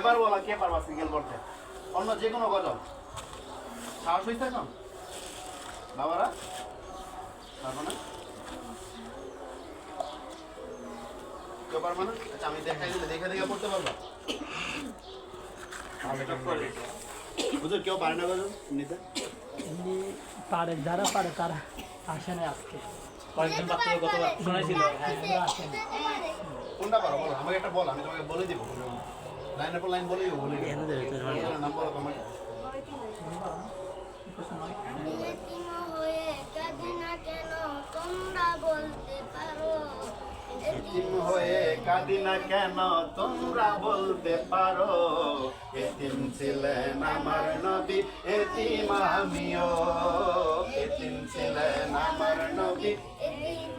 পারবো না, কে পারবা সিঙ্গেল করতে? অন্য যে কোনো গজল সাহস হইতে এখন বাবারা পারবো না, কেউ পারবো না? আচ্ছা আমি দেখাই দিলে দেখে দেখে পড়তে পারবা? বুঝলো কেউ পারে না গজল নিতে? পারে, যারা পারে তারা আসে না আজকে। কয়েকজন বাচ্চা গতবার শোনাইছিল। কোনটা পারো বলো, আমাকে একটা বল, আমি তোমাকে বলে দিব। লাইনের পর লাইন বলে দিব, বলে দিব। নাম বলো তোমাকে। এতিম হয়ে কাঁদি না কেন তোমরা বলতে পারো, এতিম হয়ে কাঁদি না কেন তোমরা বলতে পারো, এতিম ছিলেন আমার নবী এতিম আমিও, এতিম ছিলেন আমার নবী এতিম